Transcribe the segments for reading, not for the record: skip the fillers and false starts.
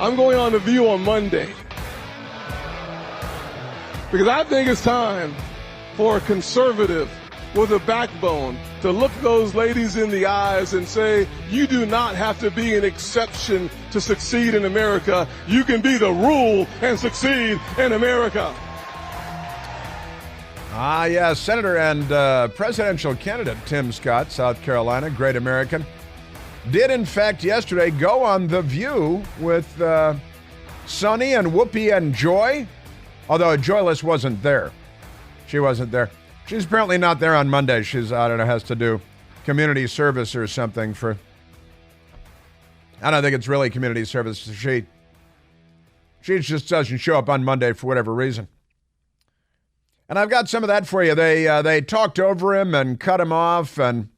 I'm going on The View on Monday because I think it's time for a conservative with a backbone to look those ladies in the eyes and say, you do not have to be an exception to succeed in America. You can be the rule and succeed in America. Yes, Senator and presidential candidate Tim Scott, South Carolina, great American, did in fact yesterday go on The View with Sonny and Whoopi and Joy, although Joyless wasn't there. She wasn't there. She's apparently not there on Monday. She's, I don't know, has to do community service or something for, I don't think it's really community service. She just doesn't show up on Monday for whatever reason. And I've got some of that for you. They talked over him and cut him off, and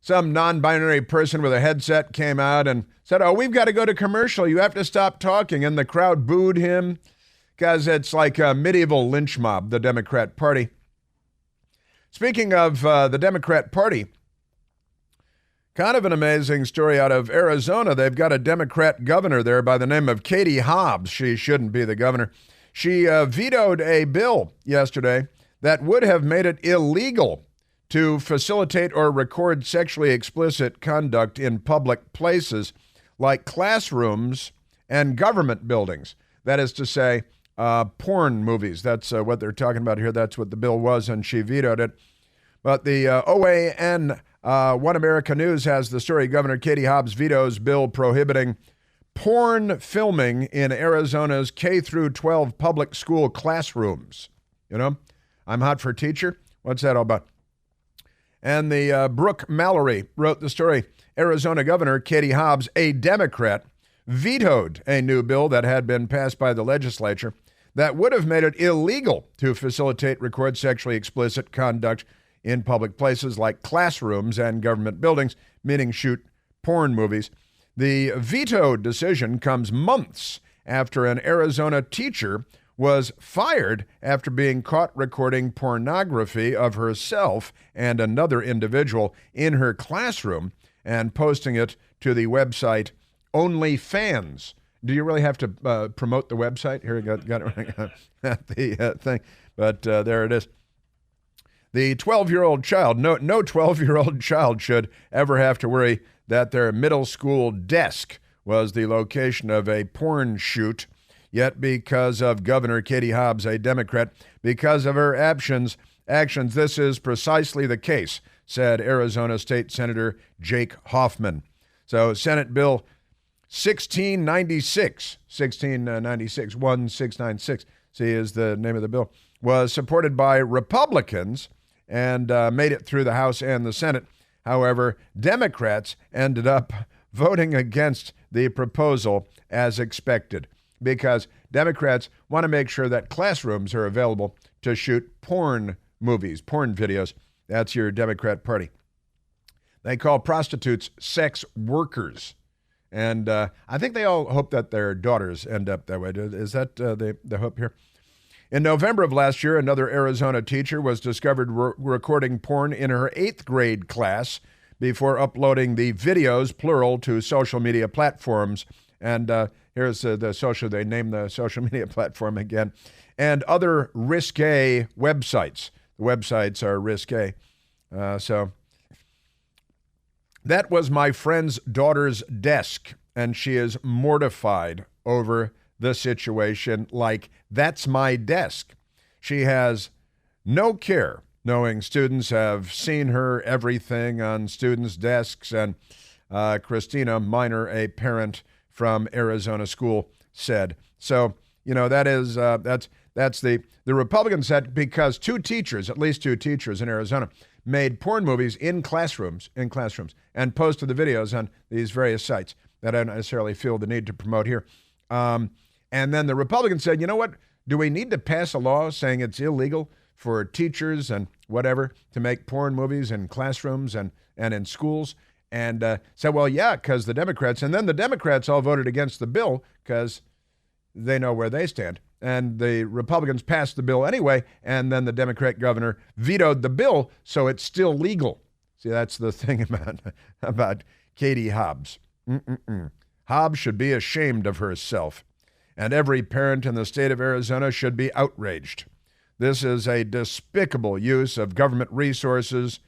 some non-binary person with a headset came out and said, oh, we've got to go to commercial. You have to stop talking. And the crowd booed him because it's like a medieval lynch mob, the Democrat Party. Speaking of the Democrat Party, kind of an amazing story out of Arizona. They've got a Democrat governor there by the name of Katie Hobbs. She shouldn't be the governor. She vetoed a bill yesterday that would have made it illegal to facilitate or record sexually explicit conduct in public places like classrooms and government buildings. That is to say, porn movies. That's what they're talking about here. That's what the bill was, and she vetoed it. But the OAN, One America News, has the story. Governor Katie Hobbs vetoes bill prohibiting porn filming in Arizona's K-12 public school classrooms. You know, I'm hot for teacher. What's that all about? And the Brooke Mallory wrote the story. Arizona Governor Katie Hobbs, a Democrat, vetoed a new bill that had been passed by the legislature that would have made it illegal to facilitate, record sexually explicit conduct in public places like classrooms and government buildings, meaning shoot porn movies. The veto decision comes months after an Arizona teacher was fired after being caught recording pornography of herself and another individual in her classroom and posting it to the website OnlyFans. Do you really have to promote the website? Here, got it the thing, but there it is. The 12-year-old child, no 12-year-old child should ever have to worry that their middle school desk was the location of a porn shoot. Yet because of Governor Katie Hobbs, a Democrat, because of her actions, this is precisely the case, said Arizona State Senator Jake Hoffman. So Senate Bill 1696, 1696, see is the name of the bill, was supported by Republicans and made it through the House and the Senate. However, Democrats ended up voting against the proposal as expected because Democrats want to make sure that classrooms are available to shoot porn movies, porn videos. That's your Democrat Party. They call prostitutes sex workers. And I think they all hope that their daughters end up that way. Is that the hope here? In November of last year, another Arizona teacher was discovered recording porn in her 8th grade class before uploading the videos, plural, to social media platforms. And here's they name the social media platform again, and other risque websites. The websites are risque. So that was my friend's daughter's desk, and she is mortified over the situation. Like, that's my desk. She has no care knowing students have seen her everything on students' desks. And Christina Minor, a parent from Arizona school, said. So, you know, that is that's the Republicans said because at least two teachers in Arizona made porn movies in classrooms and posted the videos on these various sites that I don't necessarily feel the need to promote here. And then the Republicans said, you know what? Do we need to pass a law saying it's illegal for teachers and whatever to make porn movies in classrooms and in schools? And said, well, yeah, because the Democrats, and then the Democrats all voted against the bill because they know where they stand. And the Republicans passed the bill anyway, and then the Democrat governor vetoed the bill, so it's still legal. See, that's the thing about Katie Hobbs. Hobbs should be ashamed of herself, and every parent in the state of Arizona should be outraged. This is a despicable use of government resources,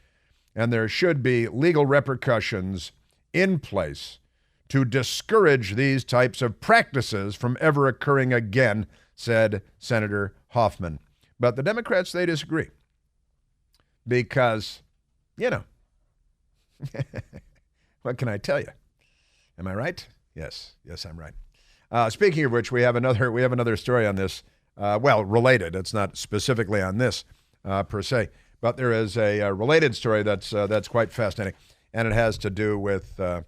and there should be legal repercussions in place to discourage these types of practices from ever occurring again, said Senator Hoffman. But the Democrats, they disagree because, what can I tell you? Am I right? Yes, I'm right. Speaking of which, we have another story on this. Related. It's not specifically on this per se, but there is a related story that's quite fascinating, and it has to do with a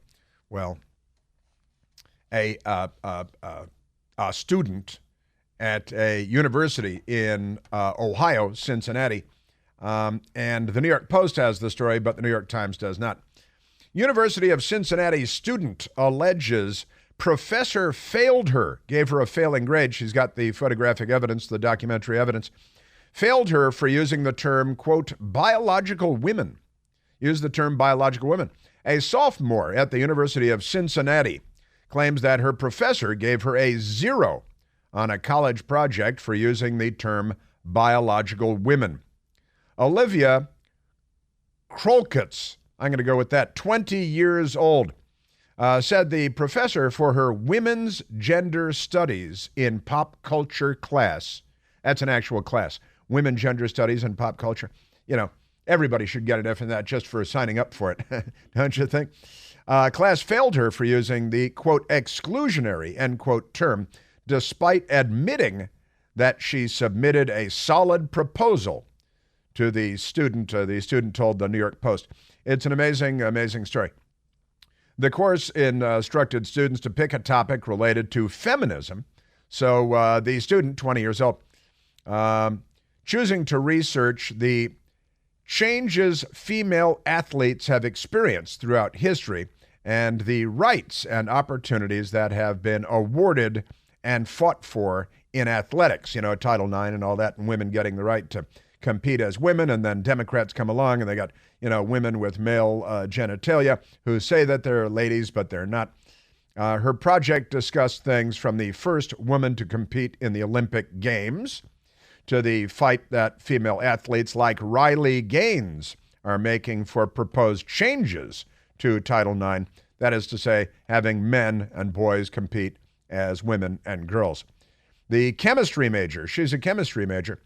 student at a university in Ohio, Cincinnati, and the New York Post has the story, but the New York Times does not. University of Cincinnati student alleges professor failed her, gave her a failing grade. She's got the photographic evidence, the documentary evidence. Failed her for using the term, quote, biological women. Use the term biological women. A sophomore at the University of Cincinnati claims that her professor gave her a 0 on a college project for using the term biological women. Olivia Krolkitz, I'm going to go with that, 20 years old, said the professor for her women's gender studies in pop culture class, that's an actual class, women gender studies and pop culture. Everybody should get an F in that just for signing up for it, don't you think? Class failed her for using the, quote, exclusionary, end quote, term, despite admitting that she submitted a solid proposal to the student. The student told the New York Post. It's an amazing, amazing story. The course instructed students to pick a topic related to feminism. So the student, 20 years old, choosing to research the changes female athletes have experienced throughout history and the rights and opportunities that have been awarded and fought for in athletics, Title IX and all that, and women getting the right to compete as women, and then Democrats come along and they got, women with male genitalia who say that they're ladies, but they're not. Her project discussed things from the first woman to compete in the Olympic Games to the fight that female athletes like Riley Gaines are making for proposed changes to Title IX. That is to say, having men and boys compete as women and girls. The chemistry major, she's a chemistry major,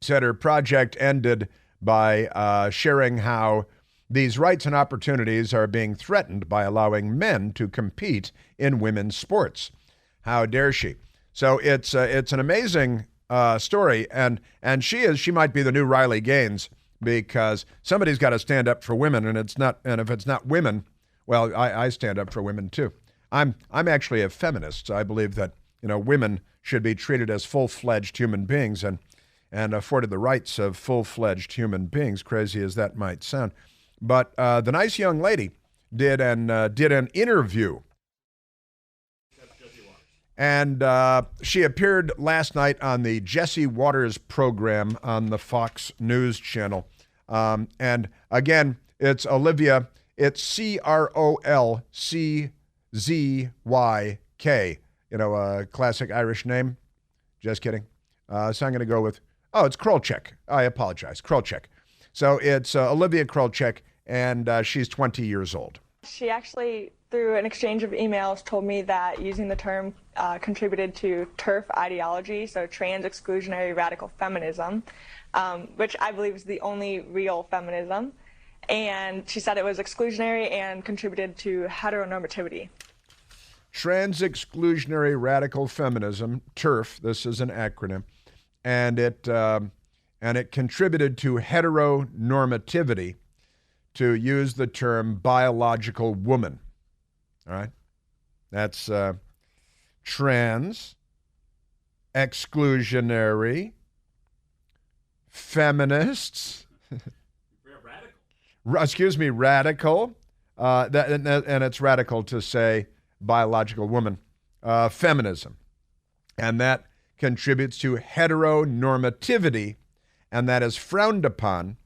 said her project ended by sharing how these rights and opportunities are being threatened by allowing men to compete in women's sports. How dare she? So it's an amazing story, and she might be the new Riley Gaines, because somebody's got to stand up for women, and if it's not women, well, I stand up for women too. I'm actually a feminist. I believe that women should be treated as full-fledged human beings and afforded the rights of full-fledged human beings, crazy as that might sound. But the nice young lady did an interview. And she appeared last night on the Jesse Waters program on the Fox News channel. And again, it's Olivia. It's Krolczyk. A classic Irish name. Just kidding. So I'm going to go with, it's Krolczyk. I apologize. Krolczyk. So it's Olivia Krolczyk, and she's 20 years old. She actually, through an exchange of emails, told me that using the term contributed to TERF ideology, so trans exclusionary radical feminism, which I believe is the only real feminism. And she said it was exclusionary and contributed to heteronormativity. Trans exclusionary radical feminism, TERF, this is an acronym, and it contributed to heteronormativity, to use the term biological woman. All right? That's trans, exclusionary, feminists. Radical. And it's radical to say biological woman. Feminism. And that contributes to heteronormativity, and that is frowned upon.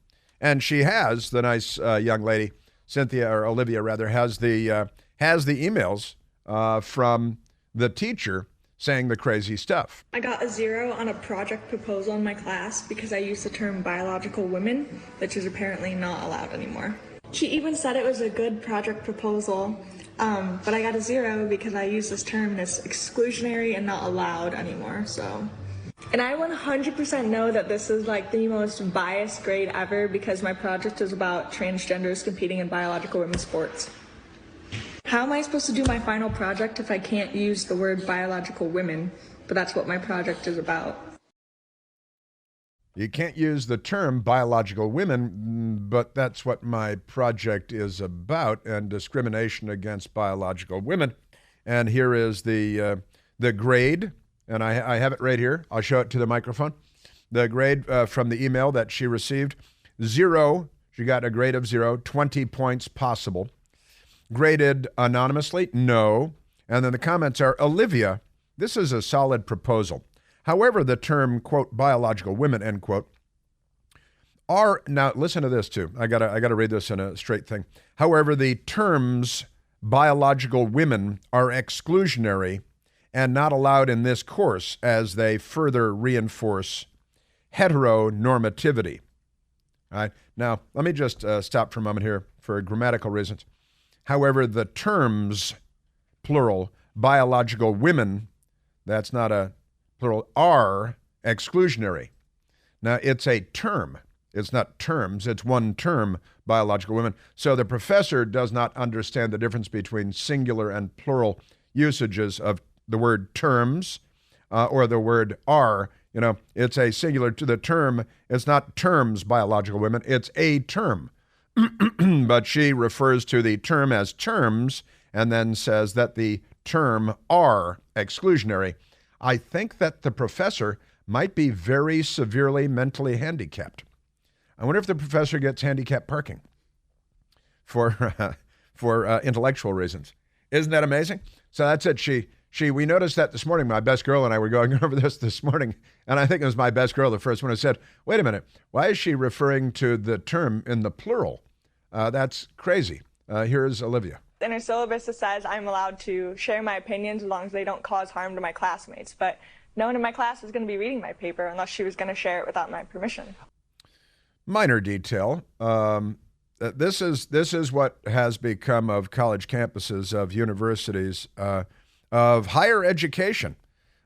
And she has, the nice young lady, Olivia, has the emails from the teacher saying the crazy stuff. I got a 0 on a project proposal in my class because I used the term biological women, which is apparently not allowed anymore. She even said it was a good project proposal, but I got a 0 because I used this term and it's exclusionary and not allowed anymore, so. And I 100% know that this is like the most biased grade ever because my project is about transgenders competing in biological women's sports. How am I supposed to do my final project if I can't use the word biological women? But that's what my project is about. You can't use the term biological women, but that's what my project is about, and discrimination against biological women. And here is the grade, and I have it right here. I'll show it to the microphone. The grade from the email that she received, 0. She got a grade of 0, 20 points possible. Graded anonymously, no. And then the comments are, Olivia, this is a solid proposal. However, the term, quote, biological women, end quote, are, now listen to this too. I gotta read this in a straight thing. However, the terms biological women are exclusionary and not allowed in this course as they further reinforce heteronormativity. All right. Now, let me just stop for a moment here for grammatical reasons. However, the terms, plural, biological women, that's not a plural, are exclusionary. Now, it's a term. It's not terms. It's one term, biological women. So the professor does not understand the difference between singular and plural usages of the word terms or the word are. You know, it's a singular to the term. It's not terms, biological women. It's a term. But she refers to the term as terms and then says that the term are exclusionary. I think that the professor might be very severely mentally handicapped. I wonder if the professor gets handicapped parking for intellectual reasons. Isn't that amazing? So that's it. We noticed that this morning. My best girl and I were going over this morning, and I think it was my best girl, the first one, who said, wait a minute, why is she referring to the term in the plural? That's crazy. Here's Olivia. In her syllabus, it says I'm allowed to share my opinions as long as they don't cause harm to my classmates. But no one in my class was going to be reading my paper unless she was going to share it without my permission. Minor detail. This is what has become of college campuses, of universities, of higher education.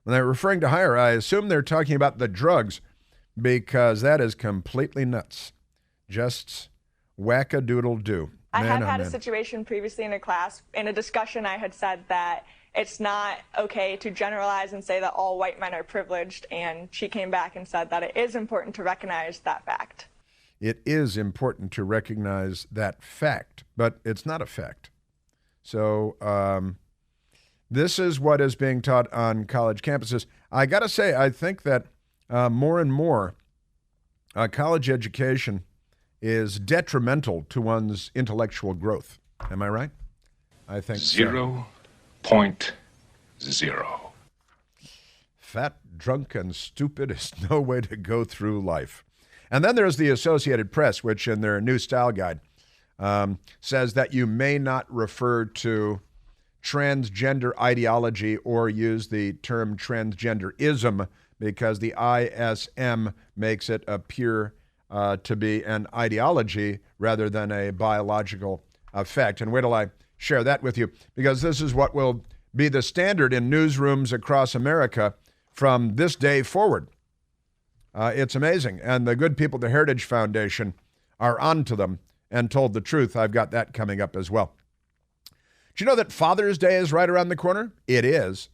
When they're referring to higher, I assume they're talking about the drugs, because that is completely nuts. Just whack-a-doodle-do. I have had a situation previously in a class. In a discussion, I had said that it's not okay to generalize and say that all white men are privileged, and she came back and said that it is important to recognize that fact. It is important to recognize that fact, but it's not a fact. So this is what is being taught on college campuses. I got to say, I think that more and more college education is detrimental to one's intellectual growth. Am I right? I think 0.0. Fat, drunk, and stupid is no way to go through life. And then there's the Associated Press, which in their new style guide says that you may not refer to transgender ideology or use the term transgenderism because the ISM makes it appear to be an ideology rather than a biological effect. And wait till I share that with you, because this is what will be the standard in newsrooms across America from this day forward. It's amazing. And the good people at the Heritage Foundation are onto them and told the truth. I've got that coming up as well. Do you know that Father's Day is right around the corner? It is.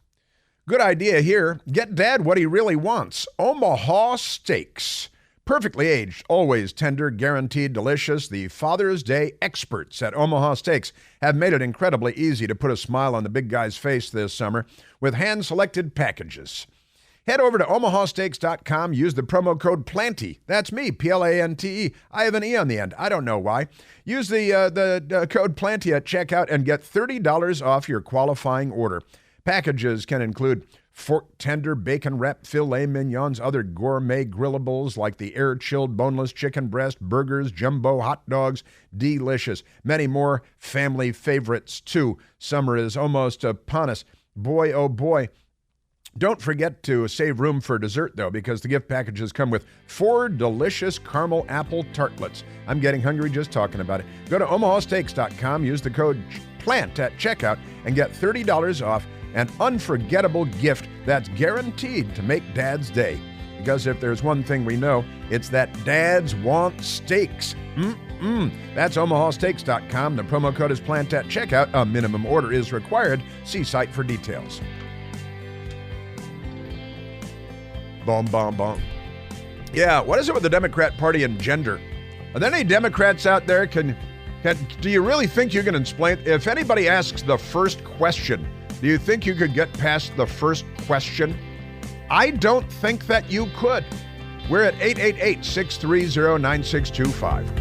Good idea here. Get Dad what he really wants. Omaha steaks. Perfectly aged, always tender, guaranteed delicious. The Father's Day experts at Omaha Steaks have made it incredibly easy to put a smile on the big guy's face this summer with hand-selected packages. Head over to omahasteaks.com. Use the promo code PLANTY. That's me, Plante. I have an E on the end. I don't know why. Use the code PLANTY at checkout and get $30 off your qualifying order. Packages can include fork tender, bacon wrap filet mignons, other gourmet grillables like the air-chilled boneless chicken breast, burgers, jumbo hot dogs, delicious. Many more family favorites, too. Summer is almost upon us. Boy, oh boy. Don't forget to save room for dessert, though, because the gift packages come with 4 delicious caramel apple tartlets. I'm getting hungry just talking about it. Go to omahasteaks.com, use the code PLANT at checkout, and get $30 off an unforgettable gift that's guaranteed to make Dad's day. Because if there's one thing we know, it's that dads want steaks. That's omahasteaks.com. The promo code is PLANT at checkout. A minimum order is required. See site for details. Boom, boom, boom. Yeah, what is it with the Democrat Party and gender? Are there any Democrats out there? Do you really think you can explain? If anybody asks the first question, do you think you could get past the first question? I don't think that you could. We're at 888-630-9625.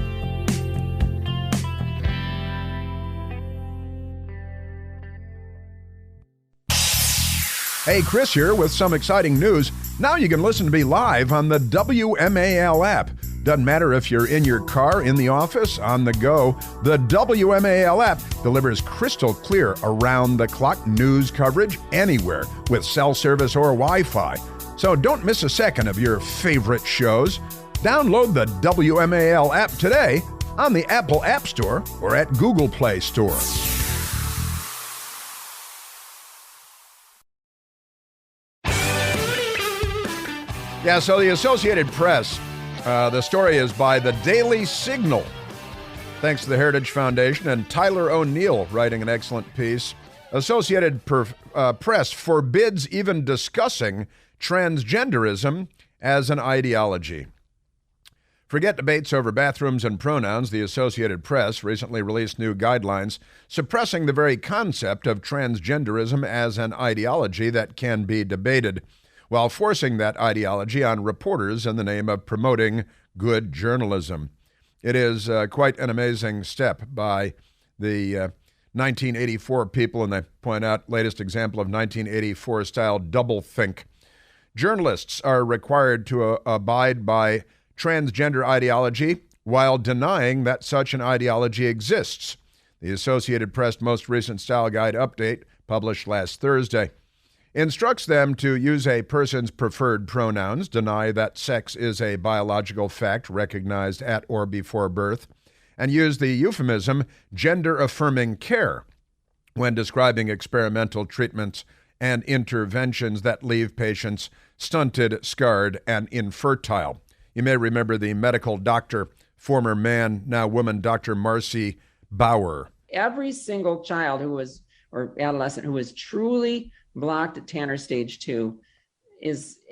Hey, Chris here with some exciting news. Now you can listen to me live on the WMAL app. Doesn't matter if you're in your car, in the office, on the go. The WMAL app delivers crystal clear, around-the-clock news coverage anywhere with cell service or Wi-Fi. So don't miss a second of your favorite shows. Download the WMAL app today on the Apple App Store or at Google Play Store. Yeah, so the Associated Press, the story is by the Daily Signal. Thanks to the Heritage Foundation and Tyler O'Neill writing an excellent piece. Associated Press forbids even discussing transgenderism as an ideology. Forget debates over bathrooms and pronouns. The Associated Press recently released new guidelines suppressing the very concept of transgenderism as an ideology that can be debated, while forcing that ideology on reporters in the name of promoting good journalism. It is quite an amazing step by the 1984 people, and they point out latest example of 1984-style doublethink. Journalists are required to abide by transgender ideology while denying that such an ideology exists. The Associated Press most recent style guide update, published last Thursday, instructs them to use a person's preferred pronouns, deny that sex is a biological fact recognized at or before birth, and use the euphemism gender-affirming care when describing experimental treatments and interventions that leave patients stunted, scarred, and infertile. You may remember the medical doctor, former man, now woman, Dr. Marcy Bauer. Every single child or adolescent who was truly blocked at Tanner stage 2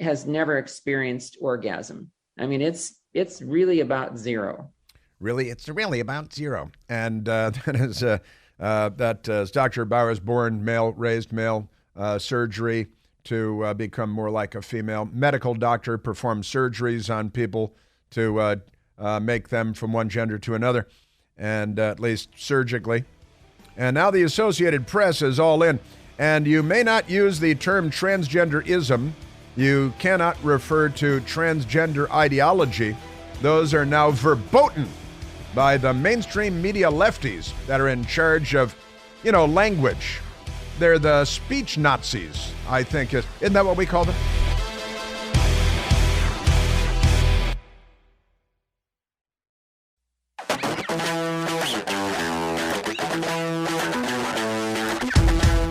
has never experienced orgasm. I mean, it's really about zero. Really, it's really about zero. And that is Dr. Bauer's born male, raised male, surgery to become more like a female. Medical doctor performs surgeries on people to make them from one gender to another, and at least surgically. And now the Associated Press is all in. And you may not use the term transgenderism. You cannot refer to transgender ideology. Those are now verboten by the mainstream media lefties that are in charge of, language. They're the speech Nazis, I think. Isn't that what we call them?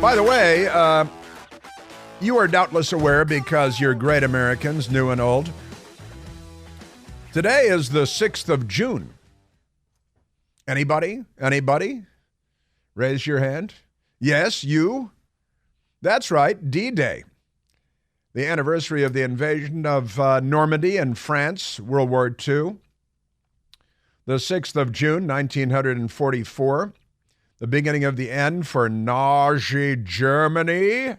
By the way, you are doubtless aware, because you're great Americans, new and old. Today is the 6th of June. Anybody? Anybody? Raise your hand. Yes, you. That's right, D-Day. The anniversary of the invasion of Normandy in France, World War II. The 6th of June, 1944. The beginning of the end for Nazi Germany.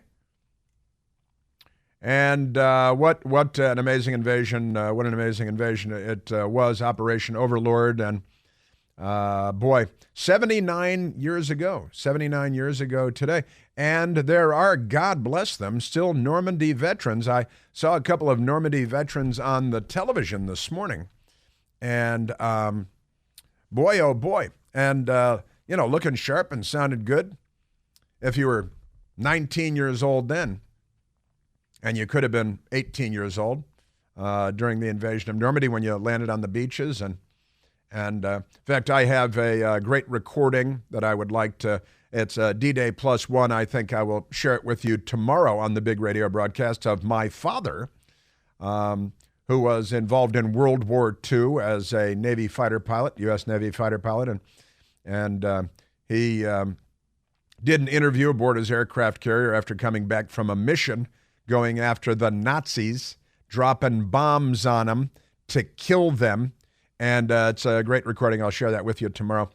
And what an amazing invasion! What an amazing invasion it was, Operation Overlord, and Boy, 79 years ago today. And there are, God bless them, still Normandy veterans. I saw a couple of Normandy veterans on the television this morning. And boy, oh boy. And, looking sharp and sounded good. If you were 19 years old then, and you could have been 18 years old during the invasion of Normandy when you landed on the beaches. And in fact, I have a great recording that I would like to, it's D-Day +1. I think I will share it with you tomorrow on the big radio broadcast of my father, who was involved in World War II as a Navy fighter pilot, U.S. Navy fighter pilot. And he did an interview aboard his aircraft carrier after coming back from a mission going after the Nazis, dropping bombs on them to kill them. And it's a great recording. I'll share that with you tomorrow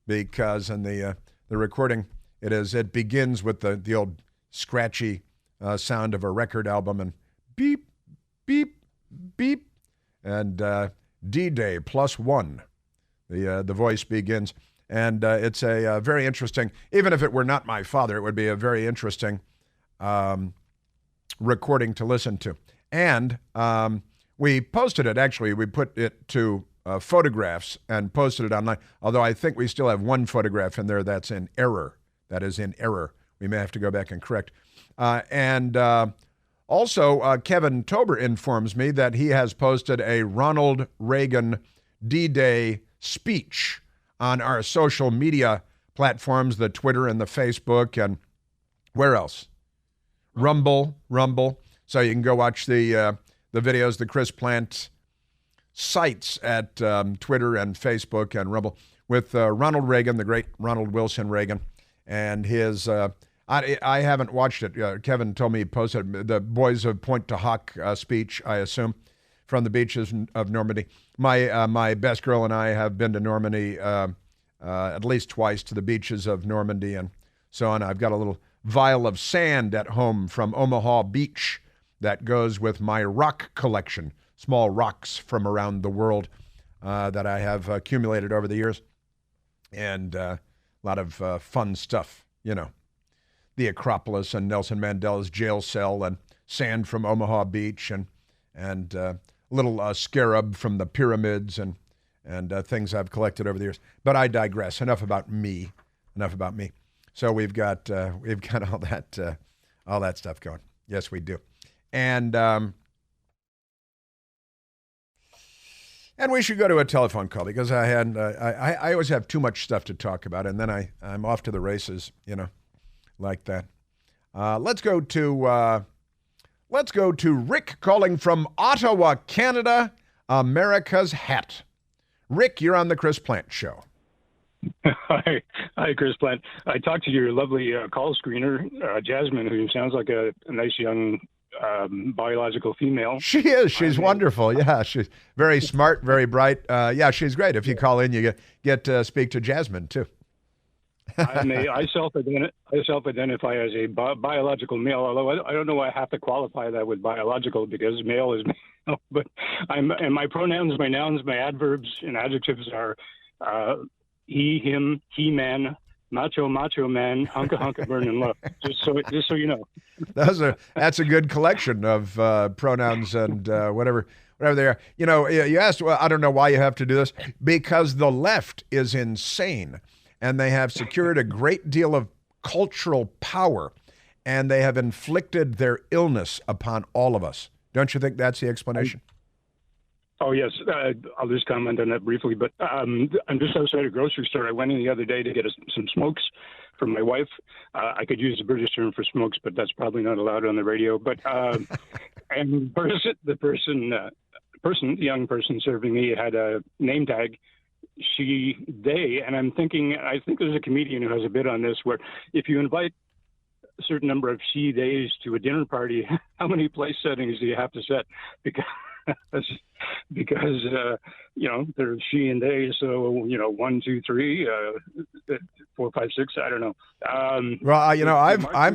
because in the recording, it begins with the old scratchy sound of a record album and beep, beep, beep, and D-Day +1. The voice begins. And it's a very interesting, even if it were not my father, it would be a very interesting recording to listen to. And we posted it, actually, we put it to photographs and posted it online, although I think we still have one photograph in there that's in error. That is in error. We may have to go back and correct. Also, Kevin Tober informs me that he has posted a Ronald Reagan D-Day speech on our social media platforms, the Twitter and the Facebook, and where else? Rumble. So you can go watch the videos the Chris Plant sites at Twitter and Facebook and Rumble with Ronald Reagan, the great Ronald Wilson Reagan, and his. I haven't watched it. Kevin told me he posted the Boys of Point to Hawk speech, I assume, from the beaches of Normandy. My best girl and I have been to Normandy at least twice, to the beaches of Normandy and so on. I've got a little vial of sand at home from Omaha Beach that goes with my rock collection, small rocks from around the world that I have accumulated over the years. And a lot of fun stuff, the Acropolis and Nelson Mandela's jail cell and sand from Omaha Beach and little scarab from the pyramids and things I've collected over the years. But I digress. Enough about me. So we've got all that stuff going. Yes, we do. And we should go to a telephone call because I always have too much stuff to talk about, and then I'm off to the races, like that. Let's go to Rick calling from Ottawa, Canada, America's hat. Rick, you're on the Chris Plant Show. Hi, Chris Plant. I talked to your lovely call screener, Jasmine, who sounds like a nice young biological female. She is. She's wonderful. Yeah, she's very smart, very bright. Yeah, she's great. If you call in, you get to speak to Jasmine, too. I self-identify as a biological male, although I don't know why I have to qualify that with biological because male is male. But and my pronouns, my nouns, my adverbs and adjectives are he, him, he, man, macho man, hunka burning love. Just so you know. That's a good collection of pronouns and whatever they are. You asked, well, I don't know why you have to do this, because the left is insane. And they have secured a great deal of cultural power, and they have inflicted their illness upon all of us. Don't you think that's the explanation? Oh, yes. I'll just comment on that briefly. But I'm just outside a grocery store. I went in the other day to get some smokes for my wife. I could use the British term for smokes, but that's probably not allowed on the radio. But and the young person serving me had a name tag. They, and I think there's a comedian who has a bit on this where if you invite a certain number of she-theys to a dinner party, how many place settings do you have to set? Because there's she and they, so 1, 2, 3, 4, 5, 6. I don't know.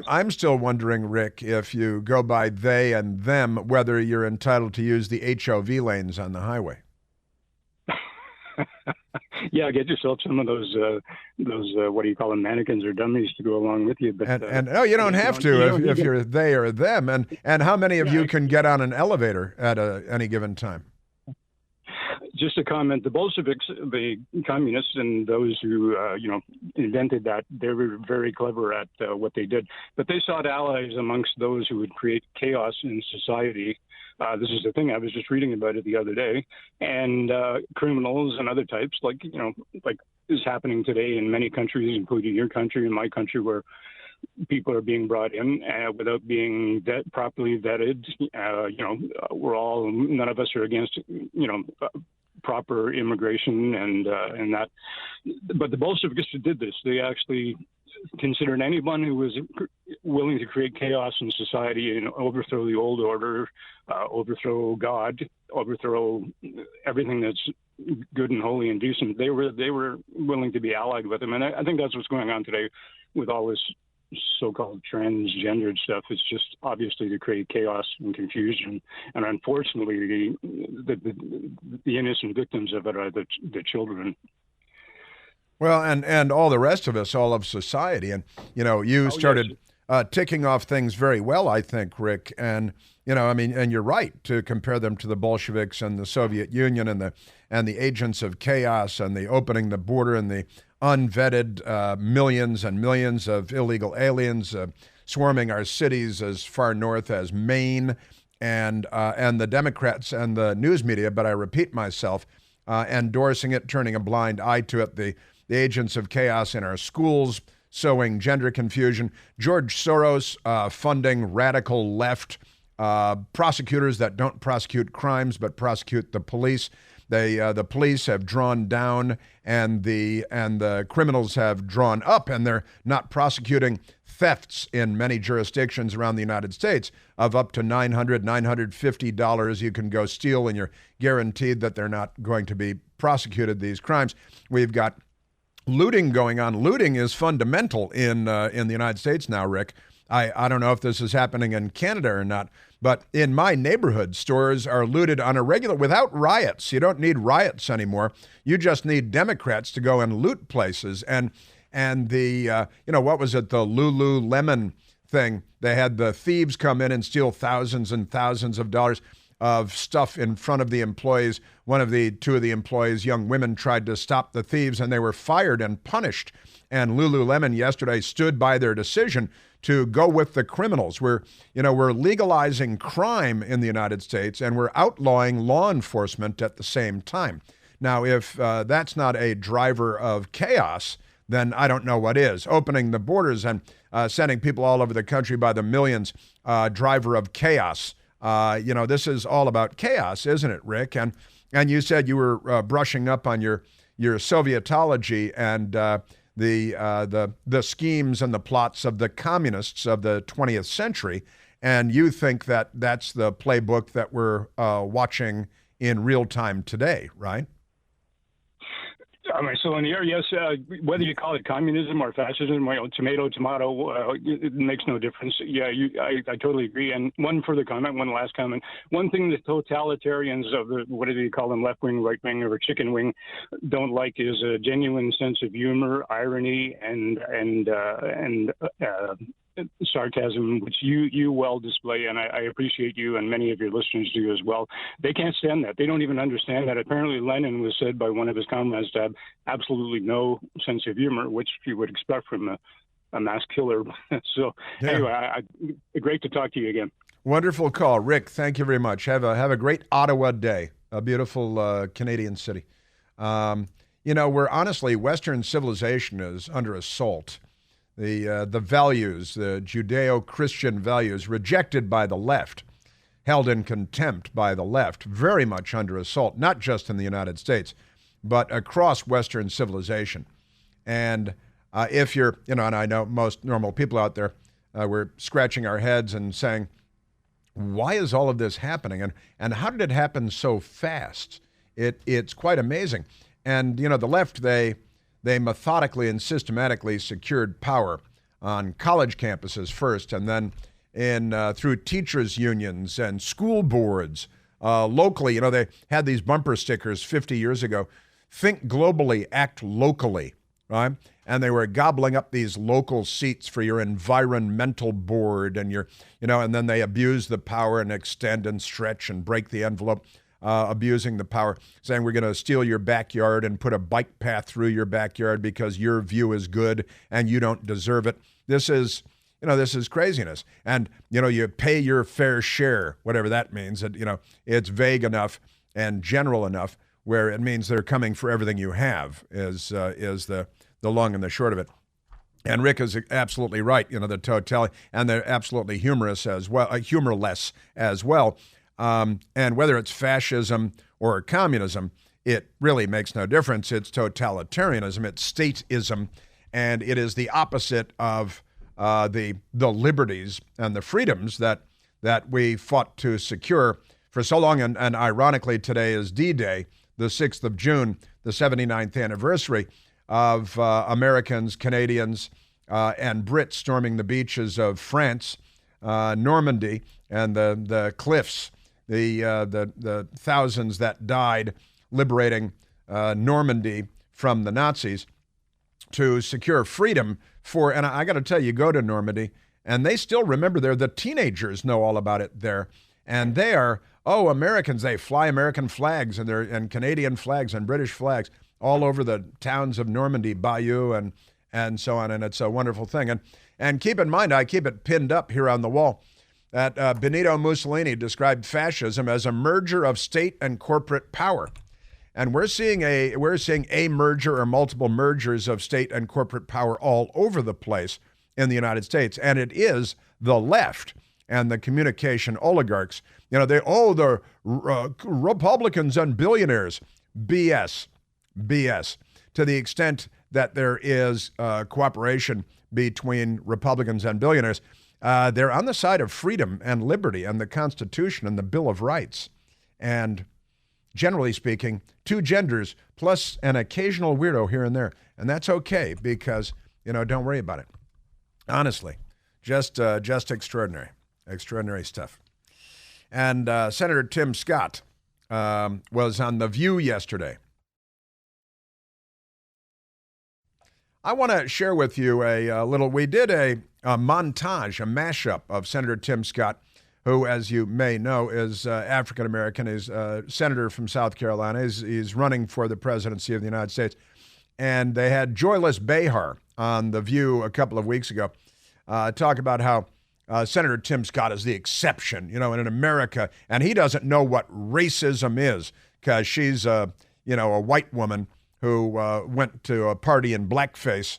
I'm still wondering, Rick, if you go by they and them, whether you're entitled to use the HOV lanes on the highway. Yeah, get yourself some of those what do you call them, mannequins or dummies to go along with you. But and no, you don't have to if you're they or them. And how many of you can get on an elevator at any given time? Just a comment: the Bolsheviks, the communists, and those who invented that, they were very clever at what they did. But they sought allies amongst those who would create chaos in society. This is the thing, I was just reading about it the other day, and criminals and other types, like is happening today in many countries, including your country and my country, where people are being brought in without being properly vetted. None of us are against, proper immigration and that. But the Bolsheviks did this. They actually considered anyone who was willing to create chaos in society and overthrow the old order, overthrow God, overthrow everything that's good and holy and decent. They were willing to be allied with them, and I think that's what's going on today with all this so-called transgendered stuff. It's just obviously to create chaos and confusion, and unfortunately, the innocent victims of it are the children. Well, and all the rest of us, all of society, and you started ticking off things very well, I think, Rick, and and you're right to compare them to the Bolsheviks and the Soviet Union and the agents of chaos and the opening the border and the unvetted millions and millions of illegal aliens swarming our cities as far north as Maine, and the Democrats and the news media, but I repeat myself, endorsing it, turning a blind eye to it, the agents of chaos in our schools, sowing gender confusion, George Soros funding radical left prosecutors that don't prosecute crimes but prosecute the police. The police have drawn down and the criminals have drawn up, and they're not prosecuting thefts in many jurisdictions around the United States of up to $900, $950 you can go steal, and you're guaranteed that they're not going to be prosecuted, these crimes. We've got looting going on. Looting is fundamental in the United States now, Rick. I don't know if this is happening in Canada or not, but in my neighborhood, stores are looted on a regular, without riots. You don't need riots anymore. You just need Democrats to go and loot places. And the, what was it, the Lululemon thing? They had the thieves come in and steal thousands and thousands of dollars of stuff in front of the employees. Two of the employees, young women, tried to stop the thieves, and they were fired and punished. And Lululemon yesterday stood by their decision to go with the criminals. We're legalizing crime in the United States, and we're outlawing law enforcement at the same time. Now, if that's not a driver of chaos, then I don't know what is. Opening the borders and sending people all over the country by the millions, driver of chaos. This is all about chaos, isn't it, Rick? And you said you were brushing up on your Sovietology and the schemes and the plots of the communists of the 20th century, and you think that that's the playbook that we're watching in real time today, right? So in the air, yes, whether you call it communism or fascism, tomato, it makes no difference. Yeah, I totally agree. And one last comment. One thing that totalitarians of what do you call them, left wing, right wing, or chicken wing, don't like is a genuine sense of humor, irony, and sarcasm, which you well display, and I appreciate you and many of your listeners do as well. They can't stand that. They don't even understand that. Apparently Lenin was said by one of his comrades to have absolutely no sense of humor, which you would expect from a mass killer. So yeah. Anyway, great to talk to you again. Wonderful call, Rick. Thank you very much. Have a great Ottawa day, a beautiful Canadian city. We're honestly, Western civilization is under assault. The values, the Judeo-Christian values rejected by the left, held in contempt by the left, very much under assault, not just in the United States, but across Western civilization. And if you're, and I know most normal people out there, we're scratching our heads and saying, why is all of this happening? And how did it happen so fast? It's quite amazing. And, the left, they methodically and systematically secured power on college campuses first, and then through teachers' unions and school boards locally. They had these bumper stickers 50 years ago think globally, act locally, right? And they were gobbling up these local seats for your environmental board and and then they abuse the power and extend and stretch and break the envelope, abusing the power, saying we're going to steal your backyard and put a bike path through your backyard because your view is good and you don't deserve it. This is craziness. And, you pay your fair share, whatever that means. It's vague enough and general enough where it means they're coming for everything you have is the long and the short of it. And Rick is absolutely right, the totality, and they're absolutely humorless as well. And whether it's fascism or communism, it really makes no difference. It's totalitarianism, it's statism, and it is the opposite of the liberties and the freedoms that we fought to secure for so long. And ironically, today is D-Day, the 6th of June, the 79th anniversary of Americans, Canadians, and Brits storming the beaches of France, Normandy, and the cliffs, the thousands that died liberating Normandy from the Nazis to secure freedom and I got to tell you, go to Normandy, and they still remember there. The teenagers know all about it there, and they are, Americans. They fly American flags and Canadian flags and British flags all over the towns of Normandy, Bayeux, and so on, and it's a wonderful thing. And keep in mind, I keep it pinned up here on the wall, that Benito Mussolini described fascism as a merger of state and corporate power. And we're seeing a merger or multiple mergers of state and corporate power all over the place in the United States. And it is the left and the communication oligarchs. The Republicans and billionaires. BS. To the extent that there is cooperation between Republicans and billionaires, they're on the side of freedom and liberty and the Constitution and the Bill of Rights. And generally speaking, two genders plus an occasional weirdo here and there. And that's okay because, don't worry about it. Honestly, just extraordinary stuff. And Senator Tim Scott was on The View yesterday. I want to share with you we did a montage, a mashup of Senator Tim Scott, who, as you may know, is African-American. He's a senator from South Carolina. He's running for the presidency of the United States. And they had Joyless Behar on The View a couple of weeks ago talk about how Senator Tim Scott is the exception, in America. And he doesn't know what racism is because she's a white woman who went to a party in blackface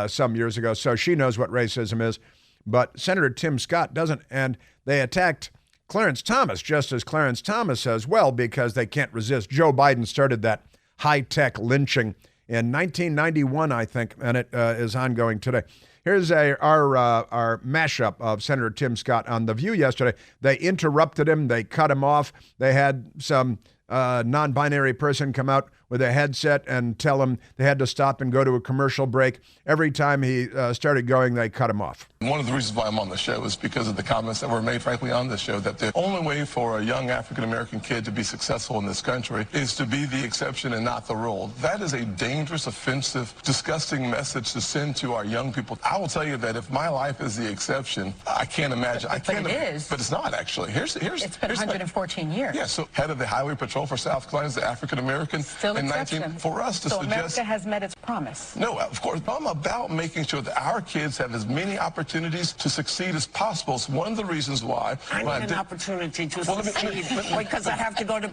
some years ago. So she knows what racism is. But Senator Tim Scott doesn't. And they attacked Clarence Thomas, Justice Clarence Thomas as well, because they can't resist. Joe Biden started that high-tech lynching in 1991, I think, and it is ongoing today. Here's our mashup of Senator Tim Scott on The View yesterday. They interrupted him. They cut him off. They had some non-binary person come out with a headset and tell him they had to stop and go to a commercial break. Every time he started going, they cut him off. One of the reasons why I'm on the show is because of the comments that were made, frankly, on the show, that the only way for a young African-American kid to be successful in this country is to be the exception and not the rule. That is a dangerous, offensive, disgusting message to send to our young people. I will tell you that if my life is the exception, I can't imagine. But it is. But it's not, actually. It's been 114 years. Yeah, so head of the Highway Patrol for South Carolina is the African-American. Still exception. For us to so suggest... America has met its promise. No, of course. I'm about making sure that our kids have as many opportunities to succeed as possible. It's one of the reasons why... I need an opportunity to succeed because I have to go to...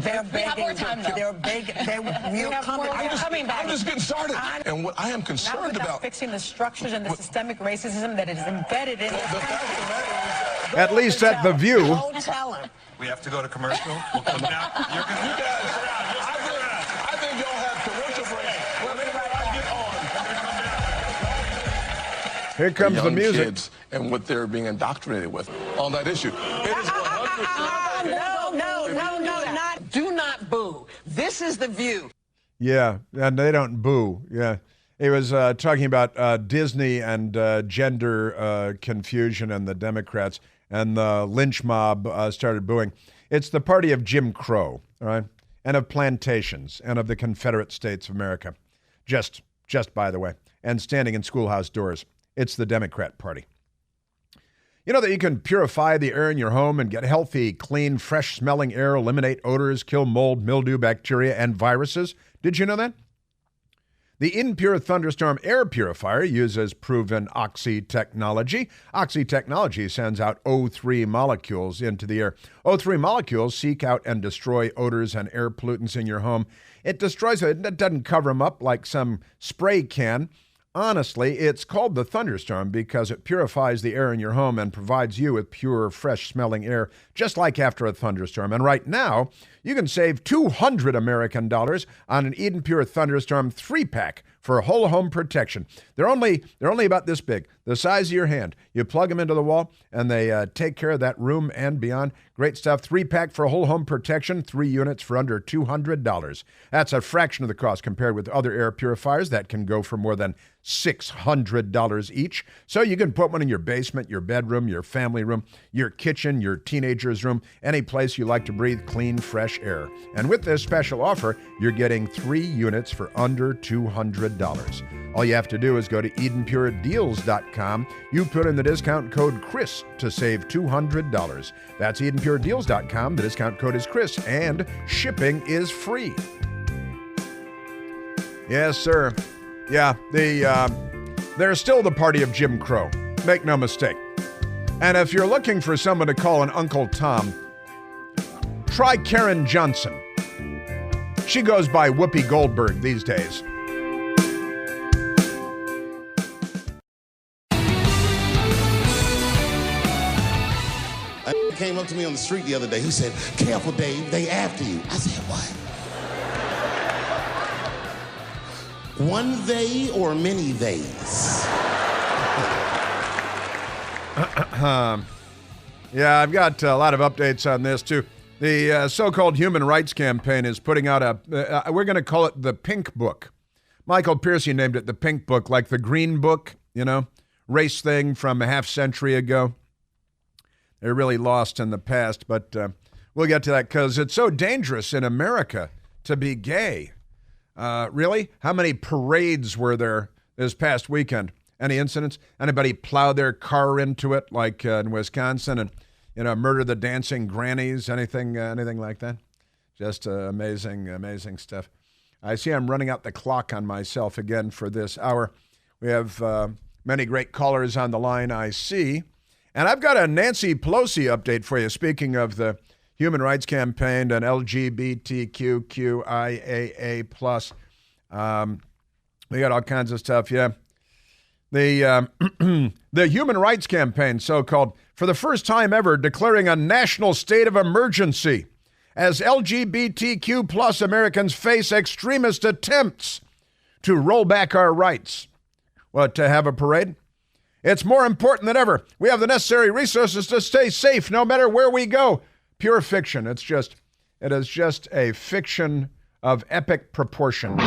they're begging. They're begging. We're coming back. I'm just getting started. And what I am concerned about... fixing the structures and the systemic racism that is embedded in... At least at The View. Don't tell him. We have to go to commercial. We'll come down. You guys, I think y'all have commercial breaks. Here comes the young music. Kids and what they're being indoctrinated with on that issue. It is 100%. No, do not boo. This is The View. Yeah, and they don't boo. Yeah. He was talking about Disney and gender confusion and the Democrats, and the lynch mob started booing. It's the party of Jim Crow, all right? and of plantations and of the Confederate States of America. Just by the way, and standing in schoolhouse doors. It's the Democrat Party. You know that you can purify the air in your home and get healthy, clean, fresh-smelling air, eliminate odors, kill mold, mildew, bacteria, and viruses? Did you know that? The Impure Thunderstorm Air Purifier uses proven Oxy technology. Oxy technology sends out O3 molecules into the air. O3 molecules seek out and destroy odors and air pollutants in your home. It destroys it. It doesn't cover them up like some spray can. Honestly, it's called the thunderstorm because it purifies the air in your home and provides you with pure, fresh-smelling air, just like after a thunderstorm. And right now, you can save $200 American on an Eden Pure Thunderstorm 3-pack for whole home protection. They're only about this big, the size of your hand. You plug them into the wall, and they take care of that room and beyond. Great stuff. 3-pack for whole home protection, 3 units for under $200. That's a fraction of the cost compared with other air purifiers that can go for more than $600 each. So you can put one in your basement, your bedroom, your family room, your kitchen, your teenager's room, any place you like to breathe clean, fresh air. And with this special offer, you're getting 3 units for under $200. All you have to do is go to EdenPureDeals.com. You put in the discount code Chris to save $200. That's EdenPureDeals.com. The discount code is Chris, and shipping is free. Yes, sir. Yeah, they're still the party of Jim Crow. Make no mistake. And if you're looking for someone to call an Uncle Tom, try Karen Johnson. She goes by Whoopi Goldberg these days. A came up to me on the street the other day. He said, "Careful, Dave, they after you." I said, "What? One they or many theys?" Yeah, I've got a lot of updates on this, too. The so-called Human Rights Campaign is putting out we're going to call it the Pink Book. Michael Piercy named it the Pink Book, like the Green Book, race thing from a half century ago. They're really lost in the past, but we'll get to that because it's so dangerous in America to be gay. Really? How many parades were there this past weekend? Any incidents? Anybody plow their car into it, like in Wisconsin, and murder the dancing grannies? Anything like that? Just amazing stuff. I see I'm running out the clock on myself again for this hour. We have many great callers on the line, I see. And I've got a Nancy Pelosi update for you, speaking of the Human Rights Campaign and LGBTQIAA+. We got all kinds of stuff, yeah. The Human Rights Campaign, so-called, for the first time ever, declaring a national state of emergency as LGBTQ+ Americans face extremist attempts to roll back our rights. What, to have a parade? It's more important than ever. We have the necessary resources to stay safe no matter where we go. Pure fiction. It is just a fiction of epic proportion.